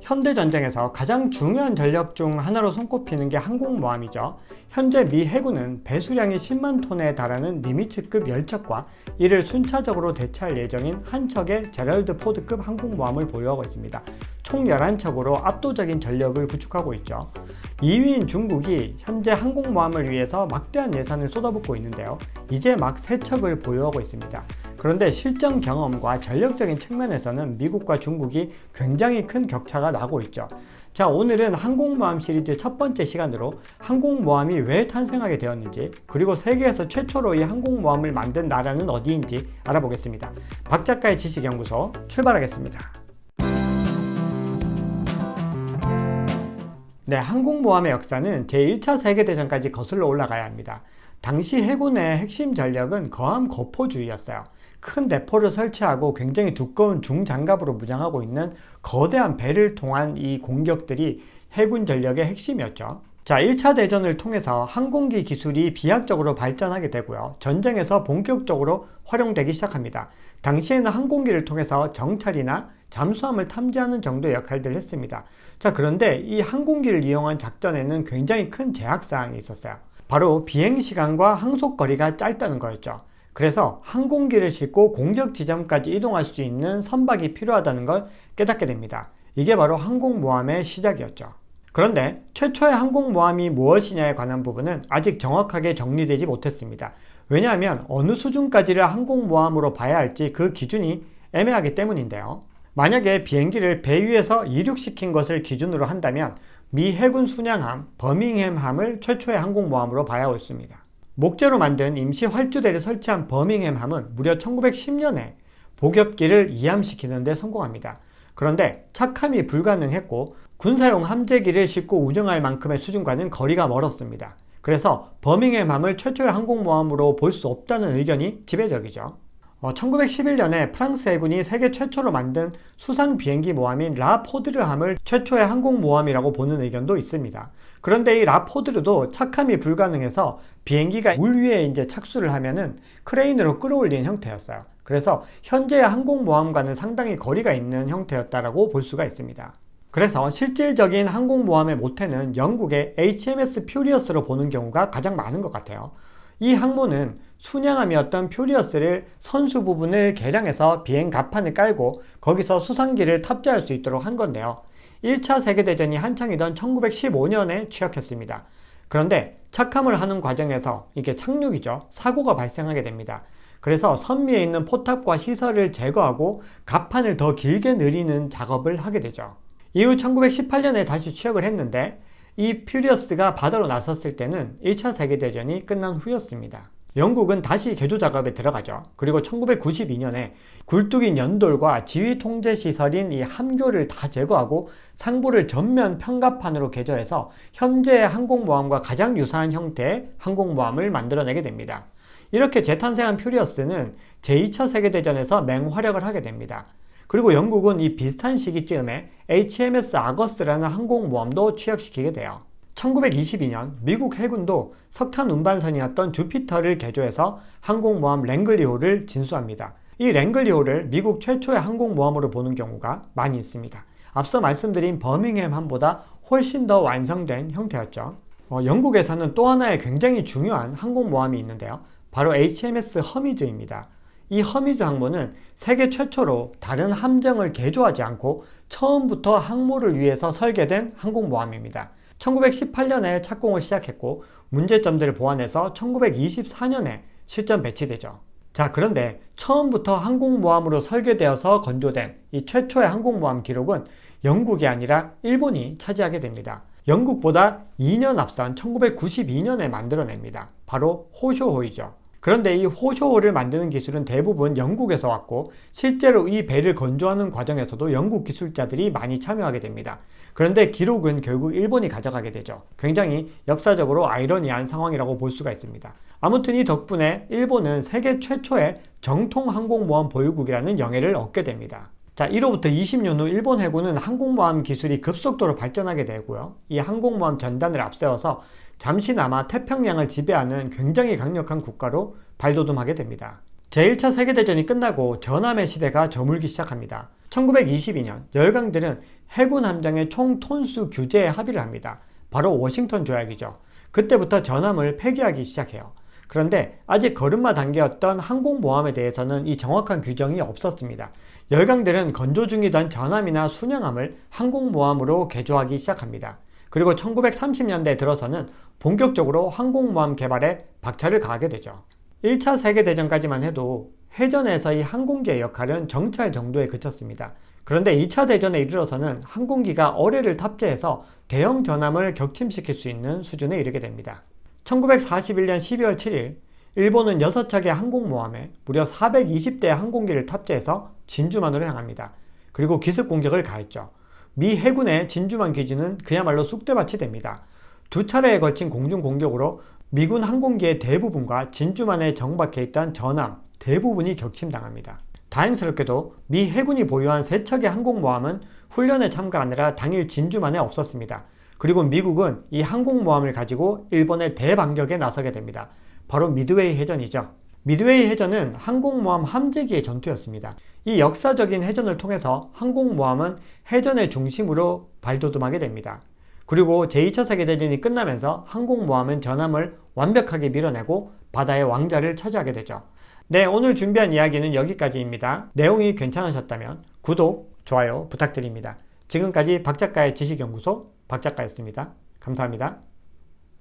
현대전쟁에서 가장 중요한 전력 중 하나로 손꼽히는 게 항공모함이죠. 현재 미 해군은 배수량이 10만 톤에 달하는 니미츠급 열척과 이를 순차적으로 대체할 예정인 한 척의 제럴드 포드급 항공모함을 보유하고 있습니다. 총 11척으로 압도적인 전력을 구축하고 있죠. 2위인 중국이 현재 항공모함을 위해서 막대한 예산을 쏟아붓고 있는데요. 이제 막 3척을 보유하고 있습니다. 그런데 실전 경험과 전력적인 측면에서는 미국과 중국이 굉장히 큰 격차가 나고 있죠. 자, 오늘은 항공모함 시리즈 첫 번째 시간으로 항공모함이 왜 탄생하게 되었는지, 그리고 세계에서 최초로 이 항공모함을 만든 나라는 어디인지 알아보겠습니다. 박 작가의 지식연구소 출발하겠습니다. 네, 항공모함의 역사는 제1차 세계대전까지 거슬러 올라가야 합니다. 당시 해군의 핵심 전력은 거함 거포주의였어요. 큰 대포를 설치하고 굉장히 두꺼운 중장갑으로 무장하고 있는 거대한 배를 통한 이 공격들이 해군 전력의 핵심이었죠. 자, 1차 대전을 통해서 항공기 기술이 비약적으로 발전하게 되고요. 전쟁에서 본격적으로 활용되기 시작합니다. 당시에는 항공기를 통해서 정찰이나 잠수함을 탐지하는 정도의 역할들을 했습니다. 자, 그런데 이 항공기를 이용한 작전에는 굉장히 큰 제약사항이 있었어요. 바로 비행시간과 항속거리가 짧다는 거였죠. 그래서 항공기를 싣고 공격 지점까지 이동할 수 있는 선박이 필요하다는 걸 깨닫게 됩니다. 이게 바로 항공모함의 시작이었죠. 그런데 최초의 항공모함이 무엇이냐에 관한 부분은 아직 정확하게 정리되지 못했습니다. 왜냐하면 어느 수준까지를 항공모함으로 봐야 할지 그 기준이 애매하기 때문인데요. 만약에 비행기를 배 위에서 이륙시킨 것을 기준으로 한다면 미 해군 순양함 버밍햄함을 최초의 항공모함으로 봐야 옳습니다. 목재로 만든 임시 활주대를 설치한 버밍햄함은 무려 1910년에 복엽기를 이함시키는 데 성공합니다. 그런데 착함이 불가능했고 군사용 함재기를 싣고 운영할 만큼의 수준과는 거리가 멀었습니다. 그래서 버밍햄함을 최초의 항공모함으로 볼 수 없다는 의견이 지배적이죠. 1911년에 프랑스 해군이 세계 최초로 만든 수상 비행기 모함인 라포드르함을 최초의 항공모함이라고 보는 의견도 있습니다. 그런데 이 라포드르도 착함이 불가능해서 비행기가 물 위에 이제 착수를 하면은 크레인으로 끌어올리는 형태였어요. 그래서 현재의 항공모함과는 상당히 거리가 있는 형태였다라고 볼 수가 있습니다. 그래서 실질적인 항공모함의 모태는 영국의 HMS 퓨리어스로 보는 경우가 가장 많은 것 같아요. 이 항모는 순양함이었던 퓨리어스를 선수 부분을 개량해서 비행 갑판을 깔고 거기서 수상기를 탑재할 수 있도록 한 건데요. 1차 세계대전이 한창이던 1915년에 취역했습니다. 그런데 착함을 하는 과정에서 이게 착륙이죠. 사고가 발생하게 됩니다. 그래서 선 위에 있는 포탑과 시설을 제거하고 갑판을 더 길게 늘리는 작업을 하게 되죠. 이후 1918년에 다시 취역을 했는데 이 퓨리어스가 바다로 나섰을 때는 1차 세계대전이 끝난 후였습니다. 영국은 다시 개조 작업에 들어가죠. 그리고 1992년에 굴뚝인 연돌과 지휘 통제 시설인 이 함교를 다 제거하고 상부를 전면 평갑판으로 개조해서 현재의 항공모함과 가장 유사한 형태의 항공모함을 만들어내게 됩니다. 이렇게 재탄생한 퓨리어스는 제2차 세계대전에서 맹활약을 하게 됩니다. 그리고 영국은 이 비슷한 시기쯤에 HMS 아거스라는 항공모함도 취역시키게 돼요. 1922년 미국 해군도 석탄 운반선이었던 주피터를 개조해서 항공모함 랭글리호를 진수합니다. 이 랭글리호를 미국 최초의 항공모함으로 보는 경우가 많이 있습니다. 앞서 말씀드린 버밍햄함보다 훨씬 더 완성된 형태였죠. 영국에서는 또 하나의 굉장히 중요한 항공모함이 있는데요. 바로 HMS 허미즈입니다. 이 허미즈 항모는 세계 최초로 다른 함정을 개조하지 않고 처음부터 항모를 위해서 설계된 항공모함입니다. 1918년에 착공을 시작했고 문제점들을 보완해서 1924년에 실전 배치되죠. 자, 그런데 처음부터 항공모함으로 설계되어서 건조된 이 최초의 항공모함 기록은 영국이 아니라 일본이 차지하게 됩니다. 영국보다 2년 앞선 1992년에 만들어냅니다. 바로 호쇼호이죠. 그런데 이 호쇼호를 만드는 기술은 대부분 영국에서 왔고 실제로 이 배를 건조하는 과정에서도 영국 기술자들이 많이 참여하게 됩니다. 그런데 기록은 결국 일본이 가져가게 되죠. 굉장히 역사적으로 아이러니한 상황이라고 볼 수가 있습니다. 아무튼 이 덕분에 일본은 세계 최초의 정통 항공모함 보유국이라는 영예를 얻게 됩니다. 자, 이로부터 20년 후 일본 해군은 항공모함 기술이 급속도로 발전하게 되고요. 이 항공모함 전단을 앞세워서 잠시나마 태평양을 지배하는 굉장히 강력한 국가로 발돋움하게 됩니다. 제1차 세계대전이 끝나고 전함의 시대가 저물기 시작합니다. 1922년 열강들은 해군 함정의 총 톤수 규제에 합의를 합니다. 바로 워싱턴 조약이죠. 그때부터 전함을 폐기하기 시작해요. 그런데 아직 걸음마 단계였던 항공모함에 대해서는 이 정확한 규정이 없었습니다. 열강들은 건조 중이던 전함이나 순양함을 항공모함으로 개조하기 시작합니다. 그리고 1930년대 들어서는 본격적으로 항공모함 개발에 박차를 가하게 되죠. 1차 세계대전까지만 해도 해전에서의 항공기의 역할은 정찰 정도에 그쳤습니다. 그런데 2차 대전에 이르러서는 항공기가 어뢰를 탑재해서 대형 전함을 격침시킬 수 있는 수준에 이르게 됩니다. 1941년 12월 7일, 일본은 6척의 항공모함에 무려 420대의 항공기를 탑재해서 진주만으로 향합니다. 그리고 기습 공격을 가했죠. 미 해군의 진주만 기지는 그야말로 쑥대밭이 됩니다. 두 차례에 걸친 공중 공격으로 미군 항공기의 대부분과 진주만에 정박해 있던 전함 대부분이 격침당합니다. 다행스럽게도 미 해군이 보유한 3척의 항공모함은 훈련에 참가하느라 당일 진주만에 없었습니다. 그리고 미국은 이 항공모함을 가지고 일본의 대반격에 나서게 됩니다. 바로 미드웨이 해전이죠. 미드웨이 해전은 항공모함 함재기의 전투였습니다. 이 역사적인 해전을 통해서 항공모함은 해전의 중심으로 발돋움하게 됩니다. 그리고 제2차 세계대전이 끝나면서 항공모함은 전함을 완벽하게 밀어내고 바다의 왕자를 차지하게 되죠. 네, 오늘 준비한 이야기는 여기까지입니다. 내용이 괜찮으셨다면 구독, 좋아요 부탁드립니다. 지금까지 박작가의 지식연구소 박작가였습니다. 감사합니다.